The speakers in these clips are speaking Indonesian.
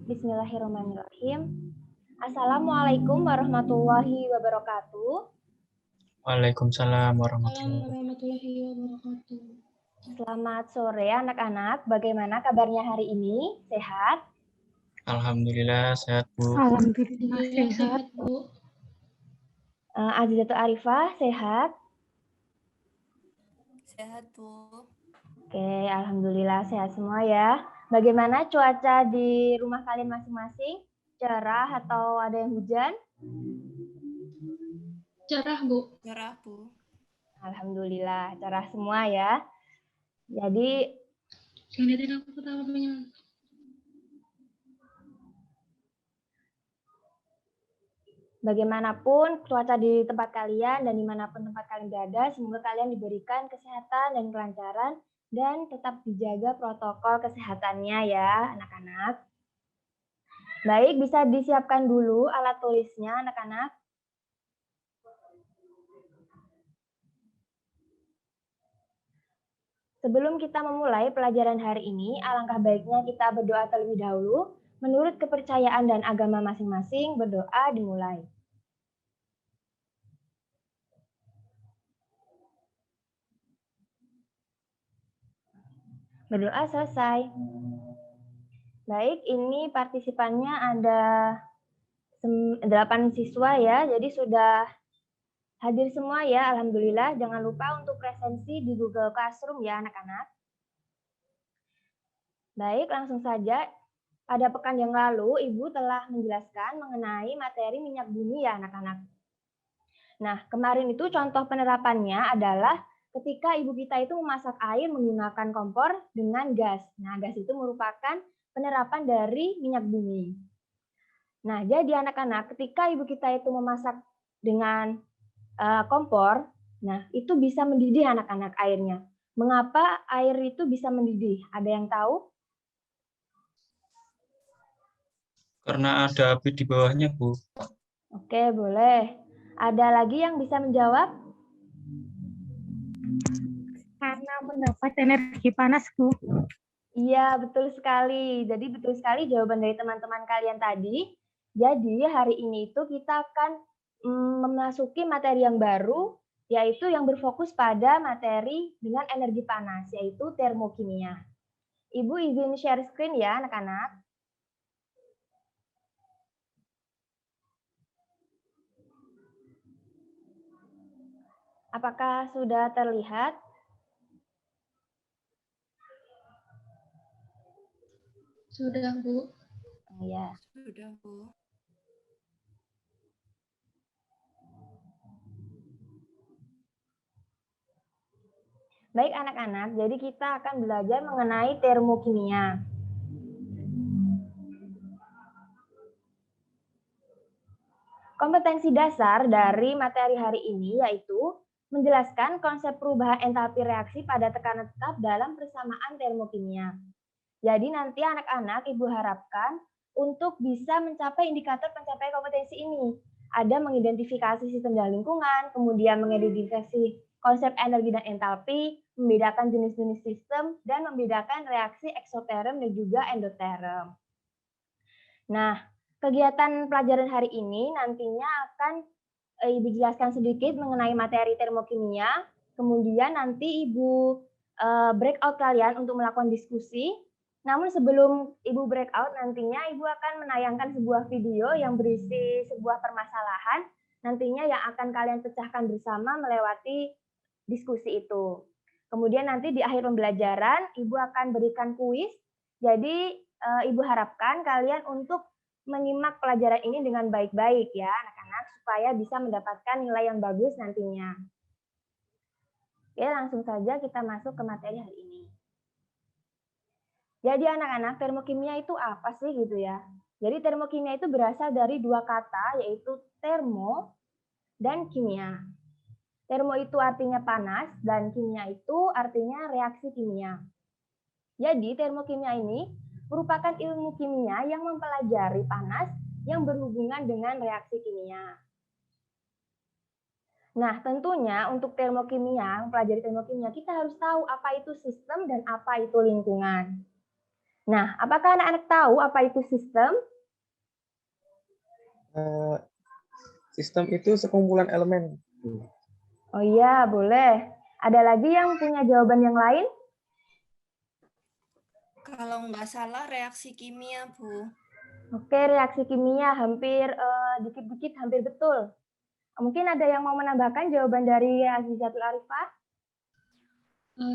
Bismillahirrahmanirrahim. Assalamualaikum warahmatullahi wabarakatuh. Waalaikumsalam warahmatullahi wabarakatuh. Selamat sore anak-anak. Bagaimana kabarnya hari ini? Sehat? Alhamdulillah sehat, Bu. Alhamdulillah sehat, Bu. Azizatul Arifah, sehat? Sehat, Bu. Oke, alhamdulillah sehat semua ya. Bagaimana cuaca di rumah kalian masing-masing? Cerah atau ada yang hujan? Cerah, Bu. Cerah, Bu. Alhamdulillah, cerah semua ya. Jadi, Lihatin aku ketawanya. bagaimanapun cuaca di tempat kalian dan dimanapun tempat kalian berada, semoga kalian diberikan kesehatan dan kelancaran dan tetap dijaga protokol kesehatannya ya, anak-anak. Baik, bisa disiapkan dulu alat tulisnya, anak-anak. Sebelum kita memulai pelajaran hari ini, alangkah baiknya kita berdoa terlebih dahulu. Menurut kepercayaan dan agama masing-masing, berdoa dimulai. Berdoa selesai. Baik, ini partisipannya ada 8 siswa ya, jadi sudah hadir semua ya, alhamdulillah. Jangan lupa untuk presensi di Google Classroom ya, anak-anak. Baik, langsung saja. Pada pekan yang lalu, Ibu telah menjelaskan mengenai materi minyak bumi ya, anak-anak. Nah, kemarin itu contoh penerapannya adalah ketika ibu kita itu memasak air menggunakan kompor dengan gas. Nah, gas itu merupakan penerapan dari minyak bumi. Nah, jadi anak-anak, ketika ibu kita itu memasak dengan kompor, nah itu bisa mendidih anak-anak airnya. Mengapa air itu bisa mendidih? Ada yang tahu? Karena ada api di bawahnya, Bu. Oke, boleh. Ada lagi yang bisa menjawab? Karena mendapat energi panas, Bu. Iya, betul sekali. Jadi betul sekali jawaban dari teman-teman kalian tadi. Jadi hari ini itu kita akan memasuki materi yang baru, yaitu yang berfokus pada materi dengan energi panas, yaitu termokimia. Ibu izin share screen ya, anak-anak. Apakah sudah terlihat? Sudah, Bu. Iya. Sudah, Bu. Baik anak-anak, jadi kita akan belajar mengenai termokimia. Kompetensi dasar dari materi hari ini yaitu menjelaskan konsep perubahan entalpi reaksi pada tekanan tetap dalam persamaan termokimia. Jadi nanti anak-anak Ibu harapkan untuk bisa mencapai indikator pencapaian kompetensi ini. Ada mengidentifikasi sistem dan lingkungan, kemudian mengidentifikasi konsep energi dan entalpi, membedakan jenis-jenis sistem, dan membedakan reaksi eksoterm dan juga endoterm. Nah, kegiatan pelajaran hari ini nantinya akan Ibu jelaskan sedikit mengenai materi termokimia, kemudian nanti Ibu breakout kalian untuk melakukan diskusi. Namun sebelum Ibu breakout, nantinya Ibu akan menayangkan sebuah video yang berisi sebuah permasalahan, nantinya yang akan kalian pecahkan bersama melewati diskusi itu. Kemudian nanti di akhir pembelajaran, Ibu akan berikan kuis, jadi Ibu harapkan kalian untuk menyimak pelajaran ini dengan baik-baik ya anak-anak, supaya bisa mendapatkan nilai yang bagus nantinya. Oke, langsung saja kita masuk ke materi hari ini. Jadi anak-anak, termokimia itu apa sih gitu ya? Jadi termokimia itu berasal dari dua kata, yaitu termo dan kimia. Termo itu artinya panas dan kimia itu artinya reaksi kimia. Jadi termokimia ini merupakan ilmu kimia yang mempelajari panas yang berhubungan dengan reaksi kimia. Nah, tentunya untuk termokimia, mempelajari termokimia, kita harus tahu apa itu sistem dan apa itu lingkungan. Nah, apakah anak-anak tahu apa itu sistem? Eh, Sistem itu sekumpulan elemen. Oh iya, boleh. Ada lagi yang punya jawaban yang lain? Kalau nggak salah reaksi kimia, Bu. Oke, reaksi kimia hampir dikit-dikit hampir betul. Mungkin ada yang mau menambahkan jawaban dari Azizatul Arifah?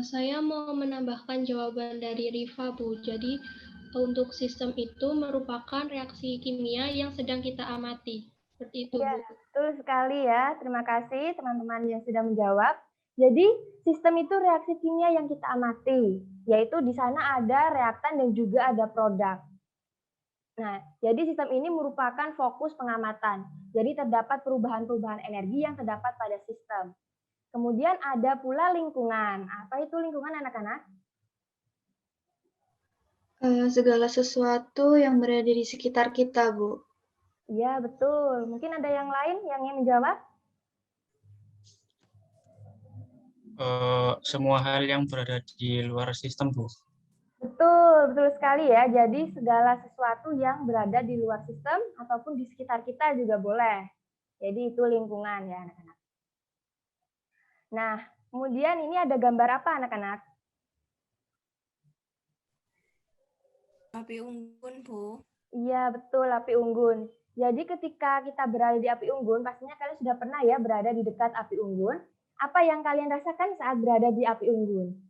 Saya mau menambahkan jawaban dari Rifa, Bu. Jadi, untuk sistem itu merupakan reaksi kimia yang sedang kita amati. Seperti itu, Iya, Bu. betul sekali ya. Terima kasih teman-teman yang sudah menjawab. Jadi, sistem itu reaksi kimia yang kita amati, yaitu di sana ada reaktan dan juga ada produk. Nah, jadi sistem ini merupakan fokus pengamatan. Jadi terdapat perubahan-perubahan energi yang terdapat pada sistem. Kemudian ada pula lingkungan. Apa itu lingkungan anak-anak? Segala sesuatu yang berada di sekitar kita, Bu. Iya, betul. Mungkin ada yang lain yang ingin menjawab? Semua hal yang berada di luar sistem, Bu. Betul, betul sekali ya. Jadi segala sesuatu yang berada di luar sistem ataupun di sekitar kita juga boleh. Jadi itu lingkungan ya anak-anak. Nah, kemudian ini ada gambar apa anak-anak? Api unggun, Bu. Iya, betul, api unggun. Jadi ketika kita berada di api unggun, pastinya kalian sudah pernah ya berada di dekat api unggun. Apa yang kalian rasakan saat berada di api unggun?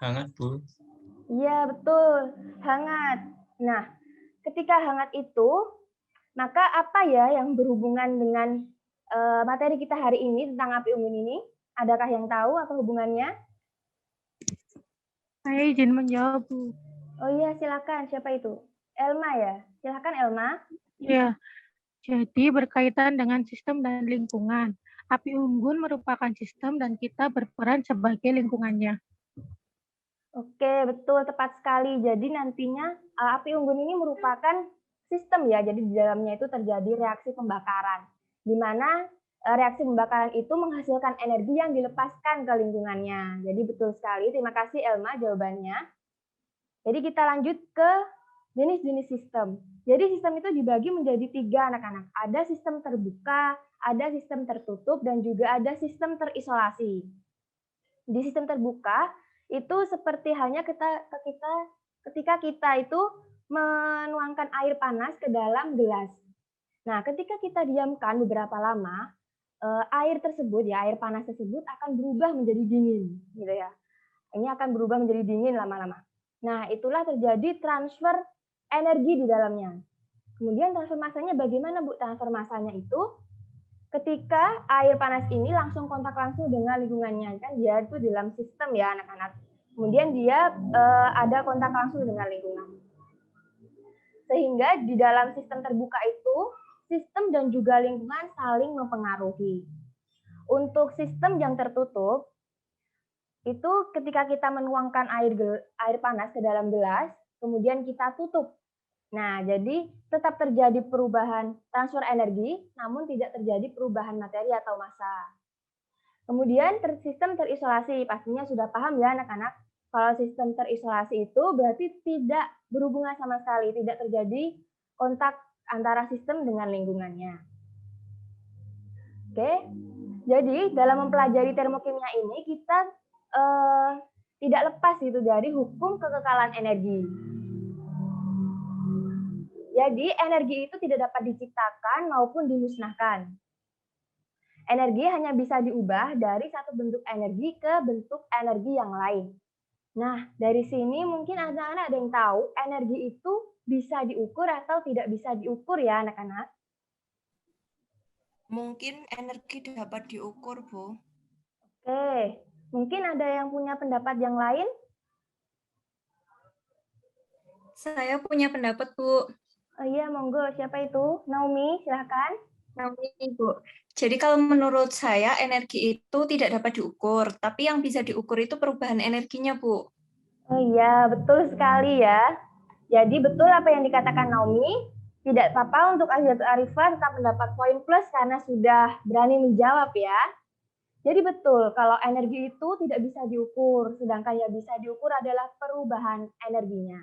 Hangat, Bu. Iya, betul. Hangat. Nah, ketika hangat itu, maka apa ya yang berhubungan dengan materi kita hari ini tentang api unggun ini? Adakah yang tahu apa hubungannya? Saya izin menjawab, Bu. Oh iya, silakan. Siapa itu? Elma ya? Silakan Elma. Ya, jadi berkaitan dengan sistem dan lingkungan. Api unggun merupakan sistem dan kita berperan sebagai lingkungannya. Oke, betul, tepat sekali. Jadi nantinya api unggun ini merupakan sistem ya. Jadi di dalamnya itu terjadi reaksi pembakaran. Di mana reaksi pembakaran itu menghasilkan energi yang dilepaskan ke lingkungannya. Jadi betul sekali. Terima kasih Elma jawabannya. Jadi kita lanjut ke jenis-jenis sistem. Jadi sistem itu dibagi menjadi 3 anak-anak. Ada sistem terbuka, ada sistem tertutup, dan juga ada sistem terisolasi. Di sistem terbuka, itu seperti hanya ketika kita itu menuangkan air panas ke dalam gelas. Nah, ketika kita diamkan beberapa lama, air tersebut ya, air panas tersebut akan berubah menjadi dingin, gitu ya. Ini akan berubah menjadi dingin lama-lama. Nah, itulah terjadi transfer energi di dalamnya. Kemudian transfer masanya bagaimana, Bu? Transfer masanya itu ketika air panas ini langsung kontak langsung dengan lingkungannya, kan dia itu di dalam sistem ya anak-anak. Kemudian dia ada kontak langsung dengan lingkungan. Sehingga di dalam sistem terbuka itu, sistem dan juga lingkungan saling mempengaruhi. Untuk sistem yang tertutup, itu ketika kita menuangkan air panas ke dalam gelas, kemudian kita tutup. Nah, jadi tetap terjadi perubahan transfer energi, namun tidak terjadi perubahan materi atau massa. Kemudian sistem terisolasi, pastinya sudah paham ya anak-anak. Kalau sistem terisolasi itu berarti tidak berhubungan sama sekali, tidak terjadi kontak antara sistem dengan lingkungannya. Oke, jadi dalam mempelajari termokimia ini kita tidak lepas itu dari hukum kekekalan energi. Jadi energi itu tidak dapat diciptakan maupun dimusnahkan. Energi hanya bisa diubah dari satu bentuk energi ke bentuk energi yang lain. Nah, dari sini mungkin anak-anak ada yang tahu energi itu bisa diukur atau tidak bisa diukur ya anak-anak? Mungkin energi dapat diukur, Bu. Oke, mungkin ada yang punya pendapat yang lain? Saya punya pendapat, Bu. Oh iya, monggo. Siapa itu? Naomi, silahkan. Naomi, Bu. Jadi kalau menurut saya energi itu tidak dapat diukur, tapi yang bisa diukur itu perubahan energinya, Bu. Oh iya, betul sekali ya. Jadi betul apa yang dikatakan Naomi. Tidak apa-apa untuk Azizatul Arifah tetap mendapat poin plus karena sudah berani menjawab ya. Jadi betul, kalau energi itu tidak bisa diukur, sedangkan yang bisa diukur adalah perubahan energinya.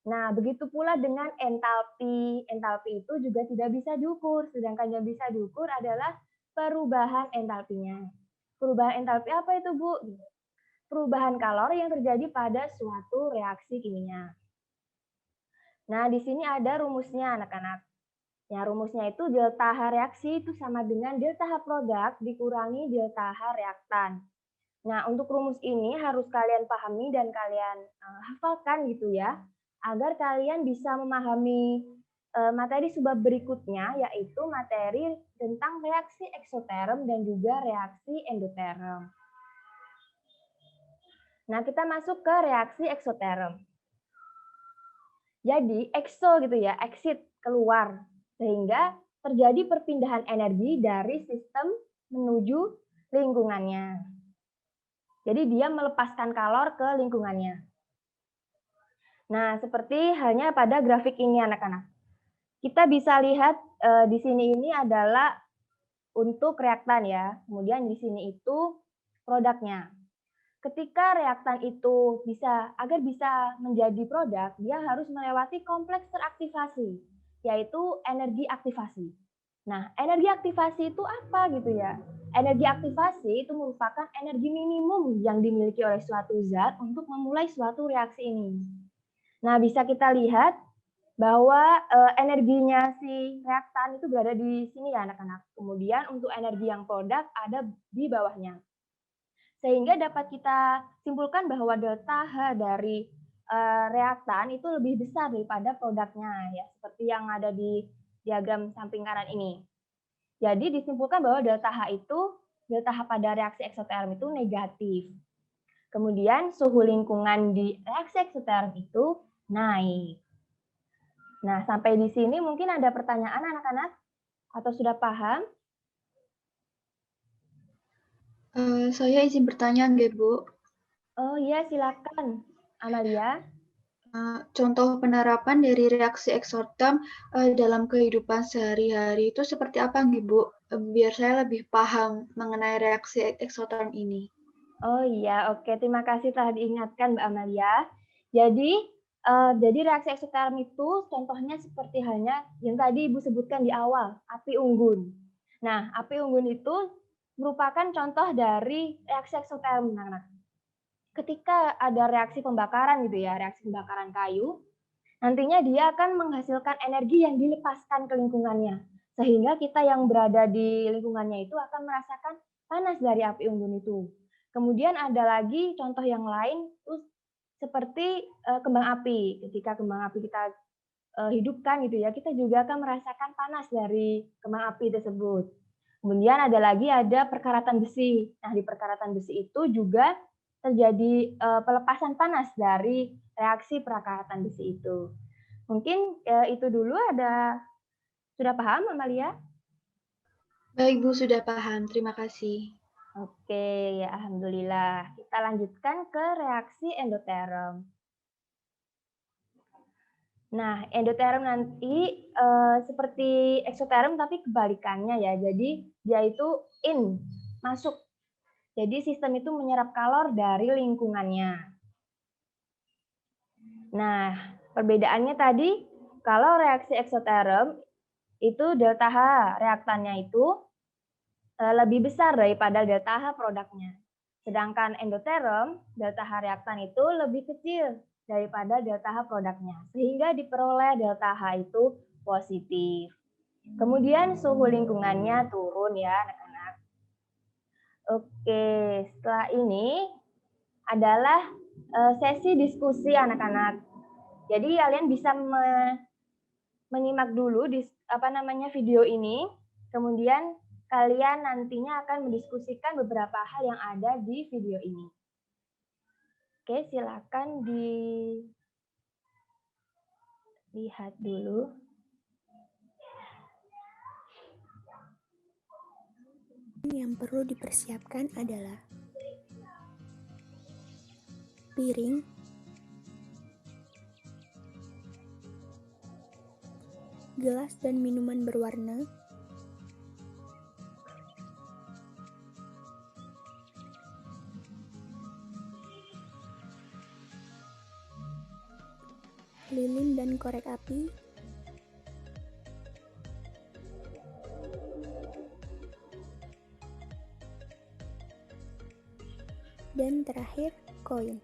Nah, begitu pula dengan entalpi. Entalpi itu juga tidak bisa diukur, sedangkan yang bisa diukur adalah perubahan entalpinya. Perubahan entalpi apa itu, Bu? Perubahan kalori yang terjadi pada suatu reaksi kimia. Nah, di sini ada rumusnya, anak-anak. Ya, rumusnya itu delta H reaksi itu sama dengan delta H produk dikurangi delta H reaktan. Nah, untuk rumus ini harus kalian pahami dan kalian hafalkan gitu ya, agar kalian bisa memahami materi subbab berikutnya, yaitu materi tentang reaksi eksoterm dan juga reaksi endoterm. Nah, kita masuk ke reaksi eksoterm. Jadi, ekso gitu ya, exit, keluar. Sehingga terjadi perpindahan energi dari sistem menuju lingkungannya. Jadi dia melepaskan kalor ke lingkungannya. Nah, seperti halnya pada grafik ini anak-anak. Kita bisa lihat di sini ini adalah untuk reaktan ya. Kemudian di sini itu produknya. Ketika reaktan itu agar bisa menjadi produk, dia harus melewati kompleks teraktivasi, yaitu energi aktivasi. Nah, energi aktivasi itu apa gitu ya? Energi aktivasi itu merupakan energi minimum yang dimiliki oleh suatu zat untuk memulai suatu reaksi ini. Nah, bisa kita lihat bahwa energinya si reaktan itu berada di sini ya anak-anak. Kemudian untuk energi yang produk ada di bawahnya. Sehingga dapat kita simpulkan bahwa delta H dari reaktan itu lebih besar daripada produknya ya, seperti yang ada di diagram samping kanan ini. Jadi disimpulkan bahwa delta H pada reaksi eksoterm itu negatif. Kemudian suhu lingkungan di reaksi eksoterm itu naik. Nah, sampai di sini mungkin ada pertanyaan anak-anak atau sudah paham? Saya izin bertanya, nggih, Bu. Oh iya, silakan, Amalia. Contoh penerapan dari reaksi eksoterm dalam kehidupan sehari-hari itu seperti apa, nggih, Bu? Biar saya lebih paham mengenai reaksi eksoterm ini. Oh iya, oke. Terima kasih telah diingatkan, Mbak Amalia. Jadi reaksi eksoterm itu contohnya seperti halnya yang tadi Ibu sebutkan di awal, api unggun. Nah, api unggun itu merupakan contoh dari reaksi eksoterm. Ketika ada reaksi pembakaran gitu ya, reaksi pembakaran kayu, nantinya dia akan menghasilkan energi yang dilepaskan ke lingkungannya. Sehingga kita yang berada di lingkungannya itu akan merasakan panas dari api unggun itu. Kemudian ada lagi contoh yang lain seperti kembang api. Ketika kembang api kita hidupkan gitu ya, kita juga akan merasakan panas dari kembang api tersebut. Kemudian ada perkaratan besi. Nah, di perkaratan besi itu juga terjadi pelepasan panas dari reaksi perkaratan besi itu. Mungkin itu dulu sudah paham, Amalia? Baik, Bu, sudah paham. Terima kasih. Oke, ya alhamdulillah. Kita lanjutkan ke reaksi endoterm. Nah, endoterm nanti seperti eksoterm tapi kebalikannya ya. Jadi dia itu masuk. Jadi sistem itu menyerap kalor dari lingkungannya. Nah, perbedaannya tadi kalau reaksi eksoterm itu delta H reaktannya itu lebih besar daripada delta H produknya. Sedangkan endoterm, delta H reaktan itu lebih kecil daripada delta H produknya. Sehingga diperoleh delta H itu positif. Kemudian suhu lingkungannya turun ya anak-anak. Oke, setelah ini adalah sesi diskusi anak-anak. Jadi kalian bisa menyimak dulu video ini, kemudian kalian nantinya akan mendiskusikan beberapa hal yang ada di video ini. Oke, silakan dilihat dulu. Yang perlu dipersiapkan adalah piring, gelas dan minuman berwarna, lilin dan korek api, dan terakhir koin.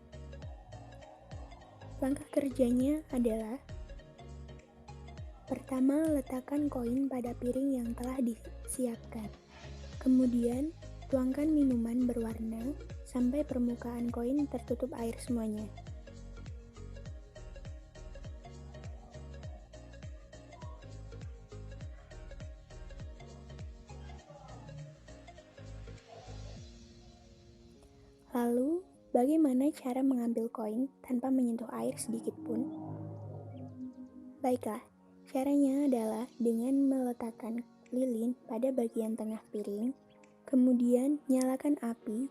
Langkah kerjanya adalah: pertama, letakkan koin pada piring yang telah disiapkan. Kemudian, tuangkan minuman berwarna sampai permukaan koin tertutup air semuanya. Lalu, bagaimana cara mengambil koin tanpa menyentuh air sedikit pun? Baiklah, caranya adalah dengan meletakkan lilin pada bagian tengah piring, kemudian nyalakan api,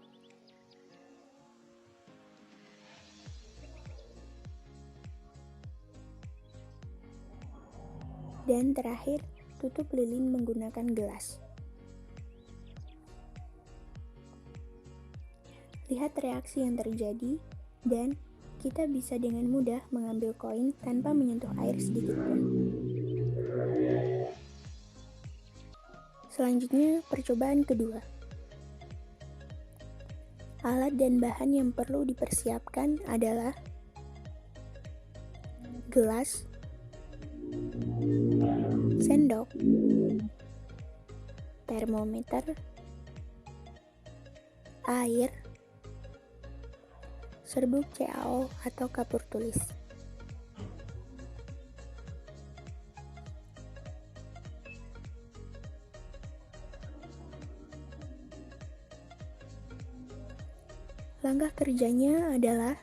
dan terakhir tutup lilin menggunakan gelas. Lihat reaksi yang terjadi, dan kita bisa dengan mudah mengambil koin tanpa menyentuh air sedikit pun. Selanjutnya, percobaan kedua. Alat dan bahan yang perlu dipersiapkan adalah gelas, sendok, termometer, air, serbuk CaO atau kapur tulis. Langkah kerjanya adalah: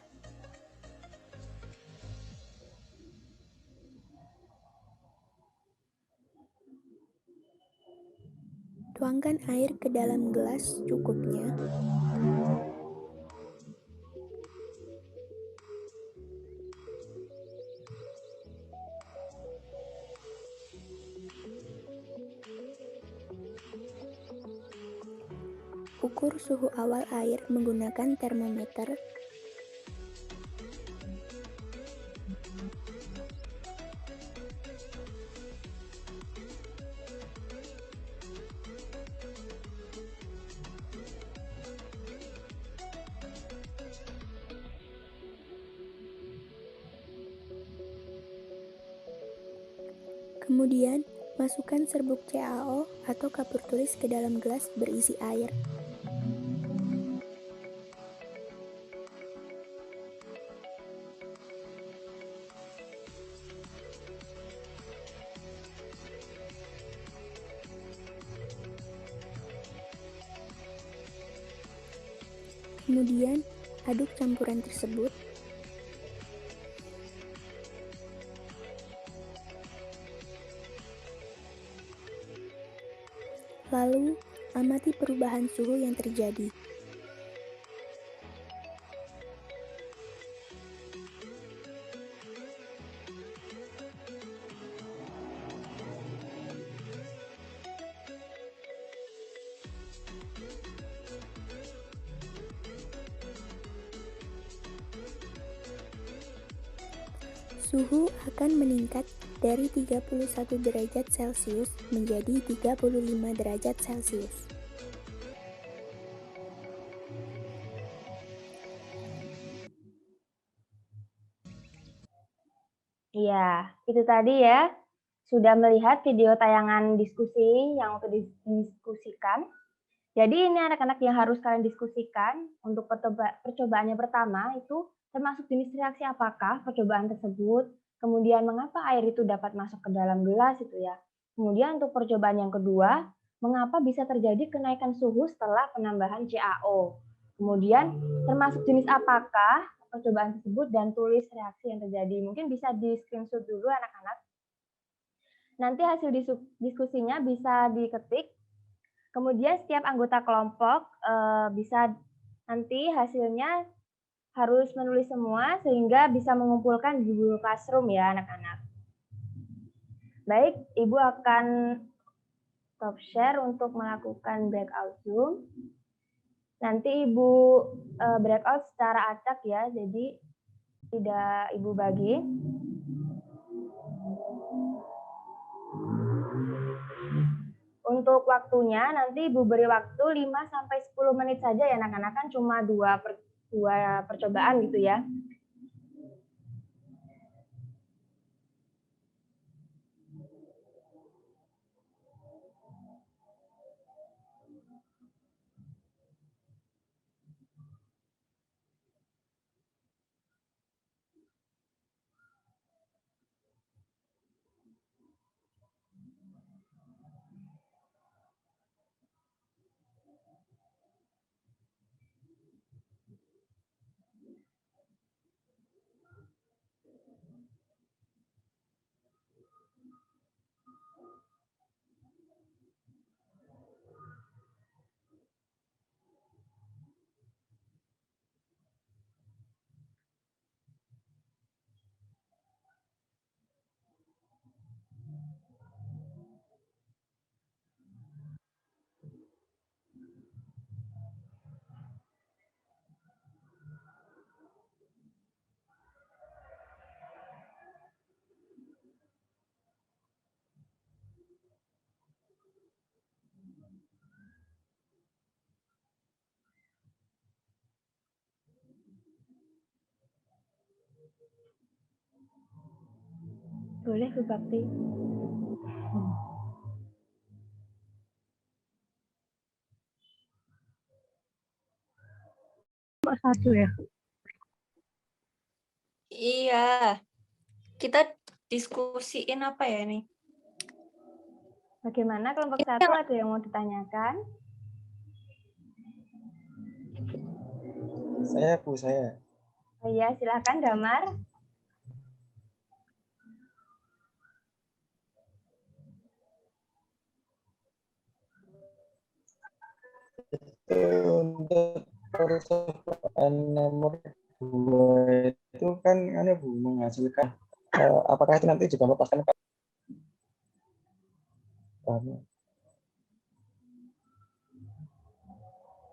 tuangkan air ke dalam gelas secukupnya. Ukur suhu awal air menggunakan termometer. Kemudian, masukkan serbuk CaO atau kapur tulis ke dalam gelas berisi air. Kemudian, aduk campuran tersebut. Lalu, amati perubahan suhu yang terjadi. Suhu akan meningkat dari 31 derajat Celcius menjadi 35 derajat Celcius. Iya, itu tadi ya. Sudah melihat video tayangan diskusi yang untuk didiskusikan. Jadi ini anak-anak yang harus kalian diskusikan untuk percobaannya pertama itu termasuk jenis reaksi apakah percobaan tersebut, kemudian mengapa air itu dapat masuk ke dalam gelas itu ya. Kemudian untuk percobaan yang kedua, mengapa bisa terjadi kenaikan suhu setelah penambahan CaO. Kemudian termasuk jenis apakah percobaan tersebut dan tulis reaksi yang terjadi. Mungkin bisa di screenshot dulu anak-anak. Nanti hasil diskusinya bisa diketik. Kemudian setiap anggota kelompok bisa nanti hasilnya harus menulis semua sehingga bisa mengumpulkan di Google Classroom ya anak-anak. Baik, Ibu akan stop share untuk melakukan breakout Zoom. Nanti Ibu breakout secara acak ya, jadi tidak Ibu bagi. untuk waktunya nanti Ibu beri waktu 5 sampai 10 menit saja ya anak-anak, kan cuma dua percobaan gitu ya. Boleh Bu Bakti. Satu ya. Iya. Kita diskusiin apa ya ini? Bagaimana kelompok 1, ada yang mau ditanyakan? Saya, Bu, saya. Oh iya, silakan Damar. Untuk percobaan nomor 2 itu kan Bu, menghasilkan apakah itu nanti juga melepaskan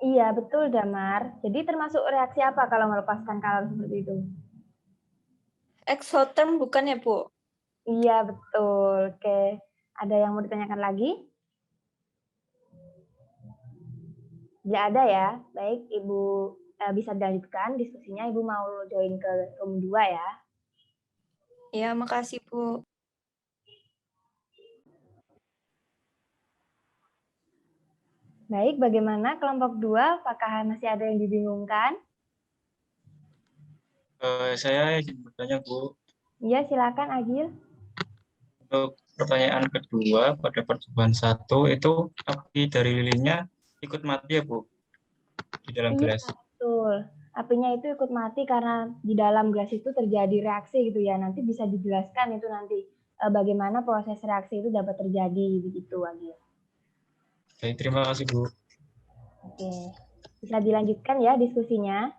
Iya, betul Damar. Jadi termasuk reaksi apa kalau melepaskan kalor seperti itu? Exotherm bukan ya, Bu? Iya, betul. Oke. Ada yang mau ditanyakan lagi? Tidak ada ya. Baik, Ibu bisa dilanjutkan diskusinya. Ibu mau join ke room 2 ya. Iya, makasih, Bu. Baik, bagaimana kelompok 2? Apakah masih ada yang dibingungkan? Saya ingin bertanya, Bu. Iya, silakan Agil. Untuk pertanyaan kedua, pada percobaan 1 itu api dari lilinnya ikut mati ya, Bu, di dalam Iya, gelas. betul. Apinya itu ikut mati karena di dalam gelas itu terjadi reaksi gitu ya. Nanti bisa dijelaskan itu nanti bagaimana proses reaksi itu dapat terjadi begitu, Agil. Baik, terima kasih, Bu. Oke, bisa dilanjutkan ya diskusinya.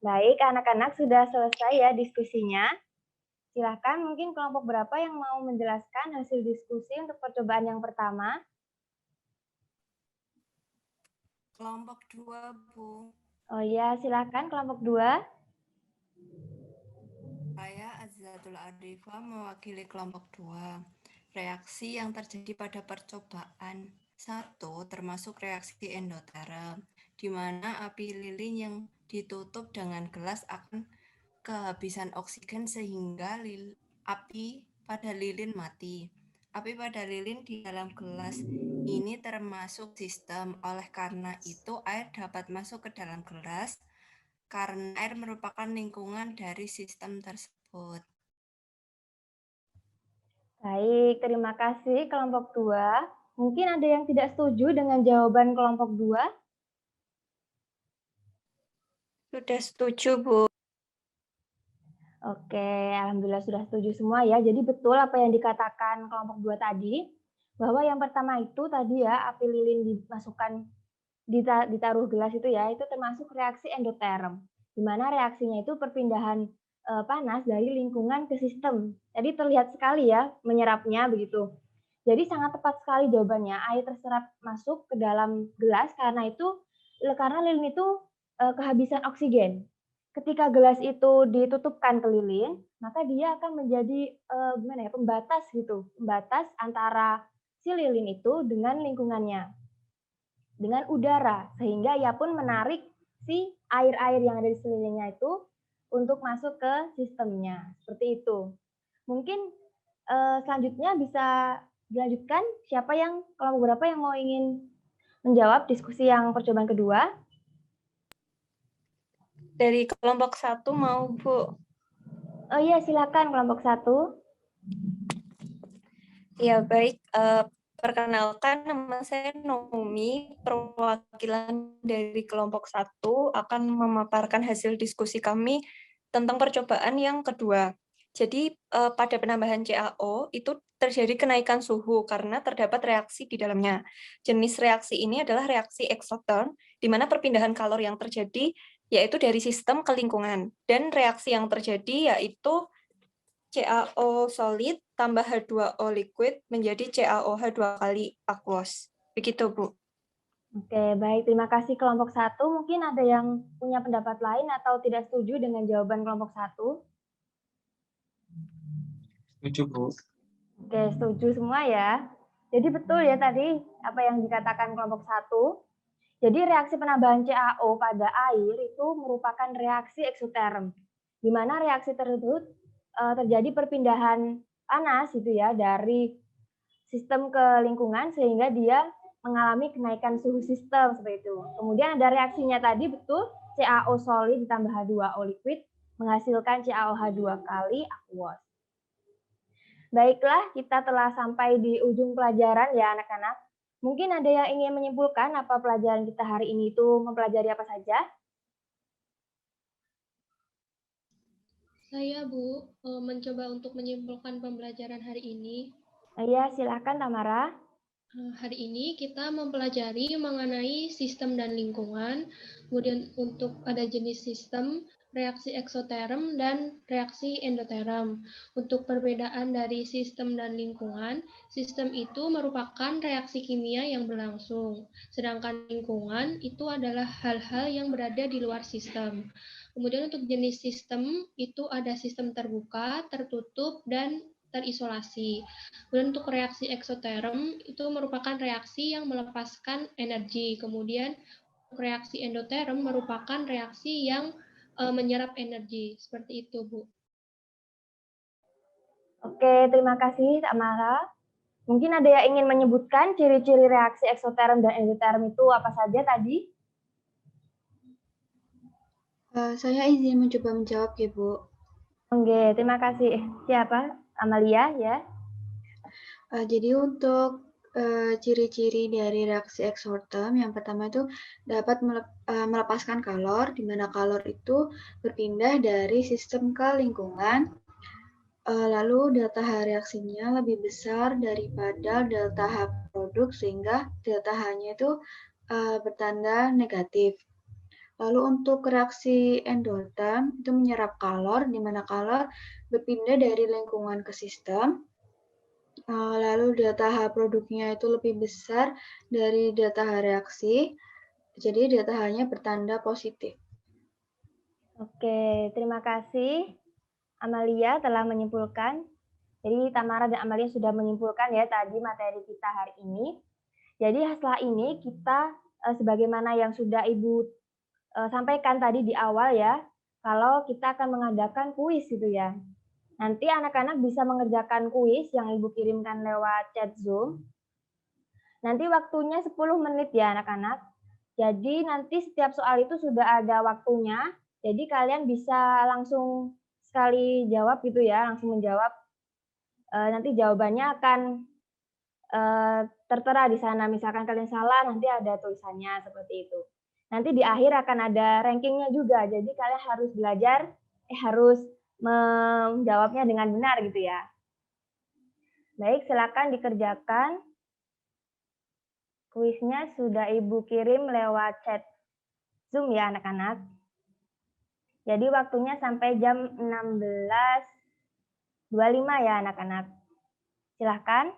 Baik, anak-anak sudah selesai ya diskusinya. Silakan mungkin kelompok berapa yang mau menjelaskan hasil diskusi untuk percobaan yang pertama? Kelompok 2, Bu. Oh iya, silakan kelompok 2. Saya Azzatul Arifah mewakili kelompok 2. Reaksi yang terjadi pada percobaan 1 termasuk reaksi endoterm, di mana api lilin yang ditutup dengan gelas akan kehabisan oksigen sehingga api pada lilin mati. Api pada lilin di dalam gelas ini termasuk sistem, oleh karena itu air dapat masuk ke dalam gelas karena air merupakan lingkungan dari sistem tersebut. Baik, terima kasih kelompok 2. Mungkin ada yang tidak setuju dengan jawaban kelompok 2? Sudah setuju, Bu. Oke, alhamdulillah sudah setuju semua ya. Jadi betul apa yang dikatakan kelompok 2 tadi, bahwa yang pertama itu tadi ya, api lilin dimasukkan ditaruh gelas itu ya, itu termasuk reaksi endoterm, di mana reaksinya itu perpindahan panas dari lingkungan ke sistem. Jadi terlihat sekali ya menyerapnya begitu. Jadi sangat tepat sekali jawabannya. Air terserap masuk ke dalam gelas karena lilin itu kehabisan oksigen. Ketika gelas itu ditutupkan ke lilin, maka dia akan menjadi pembatas gitu, pembatas antara si lilin itu dengan lingkungannya, dengan udara, sehingga ia pun menarik si air-air yang ada di sekelilingnya itu untuk masuk ke sistemnya. Seperti itu. Mungkin selanjutnya bisa dilanjutkan. Siapa yang, kelompok berapa yang mau ingin menjawab diskusi yang percobaan kedua? Dari kelompok 1 mau, Bu. Oh iya, silakan kelompok 1. Ya, baik. Perkenalkan, nama saya Nomi, perwakilan dari kelompok 1 akan memaparkan hasil diskusi kami tentang percobaan yang kedua. Jadi, pada penambahan CaO itu terjadi kenaikan suhu karena terdapat reaksi di dalamnya. Jenis reaksi ini adalah reaksi eksoterm, di mana perpindahan kalor yang terjadi yaitu dari sistem ke lingkungan. Dan reaksi yang terjadi yaitu CaO solid tambah H2O liquid menjadi CaOH2 kali aqueous. Begitu, Bu. Oke, baik. Terima kasih kelompok 1. Mungkin ada yang punya pendapat lain atau tidak setuju dengan jawaban kelompok 1? Setuju, Bu. Oke, setuju semua ya. Jadi betul ya tadi apa yang dikatakan kelompok 1. Jadi reaksi penambahan CaO pada air itu merupakan reaksi eksoterm, di mana reaksi tersebut terjadi perpindahan panas gitu ya dari sistem ke lingkungan sehingga dia mengalami kenaikan suhu sistem seperti itu. Kemudian ada reaksinya tadi betul, CaO solid ditambah H2O liquid menghasilkan CaOH2 kali aqueous. Baiklah, kita telah sampai di ujung pelajaran ya anak-anak. Mungkin ada yang ingin menyimpulkan apa pelajaran kita hari ini itu mempelajari apa saja? Saya, Bu, mencoba untuk menyimpulkan pembelajaran hari ini. Iya, silakan Tamara. Hari ini kita mempelajari mengenai sistem dan lingkungan, kemudian untuk ada jenis sistem, reaksi eksoterm, dan reaksi endoterm. Untuk perbedaan dari sistem dan lingkungan, sistem itu merupakan reaksi kimia yang berlangsung, sedangkan lingkungan itu adalah hal-hal yang berada di luar sistem. Kemudian untuk jenis sistem, itu ada sistem terbuka, tertutup, dan terisolasi. Kemudian untuk reaksi eksoterm itu merupakan reaksi yang melepaskan energi. Kemudian reaksi endoterm merupakan reaksi yang menyerap energi. Seperti itu, Bu. Oke, terima kasih Tamara. Mungkin ada yang ingin menyebutkan ciri-ciri reaksi eksoterm dan endoterm itu apa saja tadi? Saya izin mencoba menjawab ya, Bu. Oke, terima kasih. Siapa? Amalia ya. Jadi untuk ciri-ciri dari reaksi eksoterm yang pertama itu dapat melepaskan kalor, di mana kalor itu berpindah dari sistem ke lingkungan. Lalu delta H reaksinya lebih besar daripada delta H produk sehingga delta H-nya itu bertanda negatif. Lalu untuk reaksi endotherm itu menyerap kalor, di mana kalor berpindah dari lingkungan ke sistem. Lalu delta H produknya itu lebih besar dari delta H reaksi, jadi delta H-nya bertanda positif. Oke, terima kasih Amalia telah menyimpulkan. Jadi Tamara dan Amalia sudah menyimpulkan ya tadi materi kita hari ini. Jadi setelah ini kita sebagaimana yang sudah Ibu sampaikan tadi di awal ya, kalau kita akan mengadakan kuis gitu ya. Nanti anak-anak bisa mengerjakan kuis yang Ibu kirimkan lewat chat Zoom. Nanti waktunya 10 menit ya anak-anak. Jadi nanti setiap soal itu sudah ada waktunya. Jadi kalian bisa langsung sekali jawab gitu ya, langsung menjawab. Nanti jawabannya akan tertera di sana. Misalkan kalian salah, nanti ada tulisannya seperti itu. Nanti di akhir akan ada rankingnya juga. Jadi kalian harus belajar, harus menjawabnya dengan benar gitu ya. Baik, silakan dikerjakan. Kuisnya sudah Ibu kirim lewat chat Zoom ya anak-anak. Jadi waktunya sampai jam 16.25 ya anak-anak. Silahkan.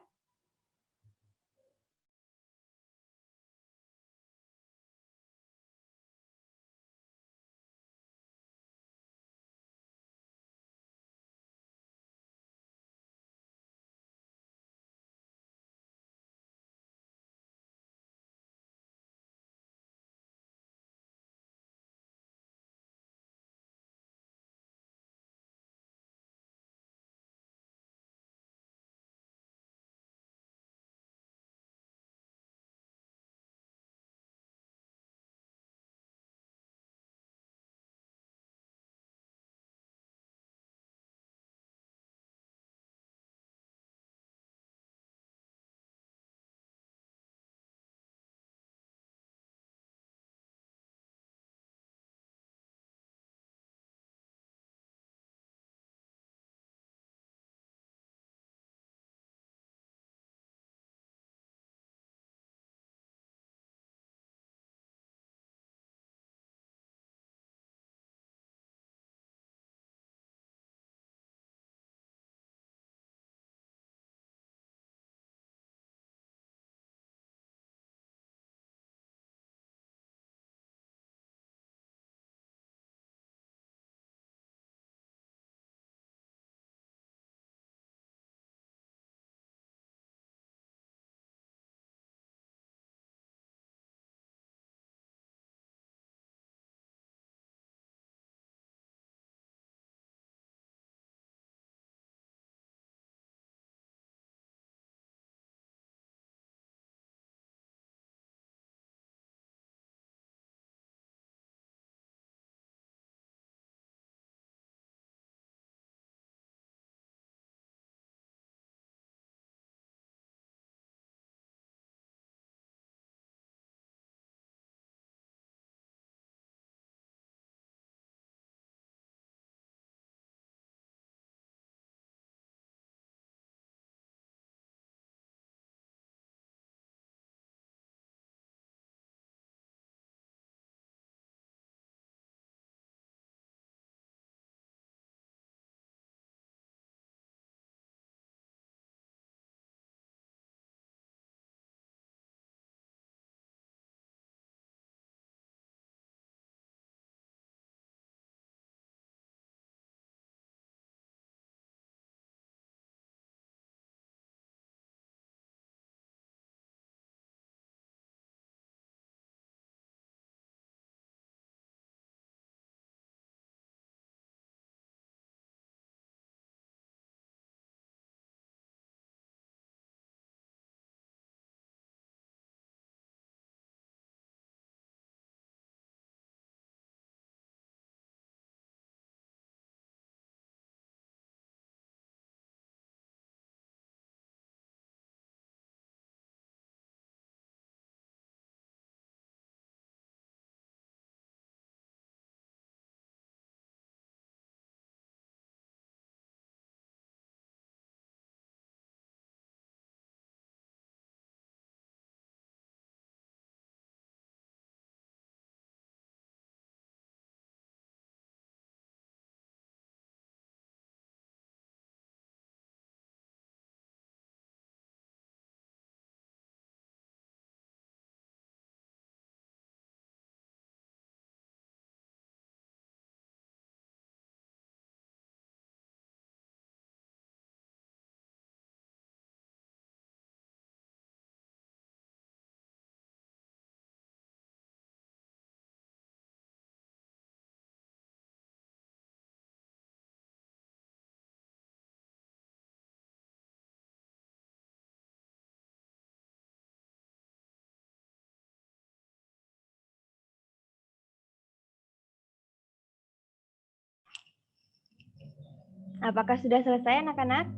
Apakah sudah selesai anak-anak?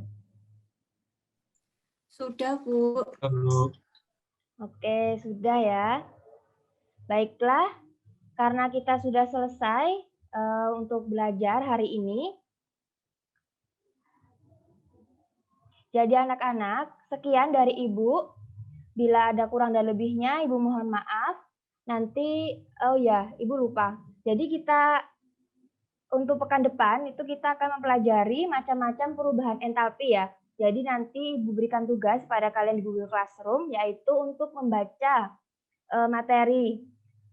Sudah, Bu. Bu. Oke, sudah ya. Baiklah, karena kita sudah selesai untuk belajar hari ini. Jadi anak-anak, sekian dari Ibu. Bila ada kurang dan lebihnya, Ibu mohon maaf. Nanti, oh ya, Ibu lupa. Jadi kita, untuk pekan depan, itu kita akan mempelajari macam-macam perubahan entalpi ya. Jadi nanti Ibu berikan tugas pada kalian di Google Classroom, yaitu untuk membaca materi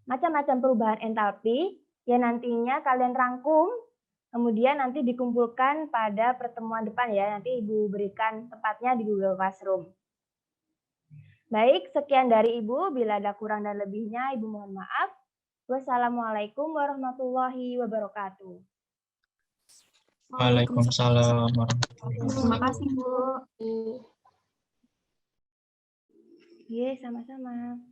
macam-macam perubahan entalpi yang nantinya kalian rangkum, kemudian nanti dikumpulkan pada pertemuan depan ya. Nanti Ibu berikan tempatnya di Google Classroom. Baik, sekian dari Ibu. Bila ada kurang dan lebihnya, Ibu mohon maaf. Wassalamualaikum warahmatullahi wabarakatuh. Waalaikumsalam warahmatullahi wabarakatuh. Terima kasih, Bu. Iya, sama-sama.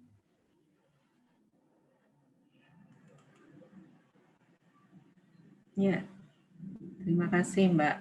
Ya, terima kasih Mbak.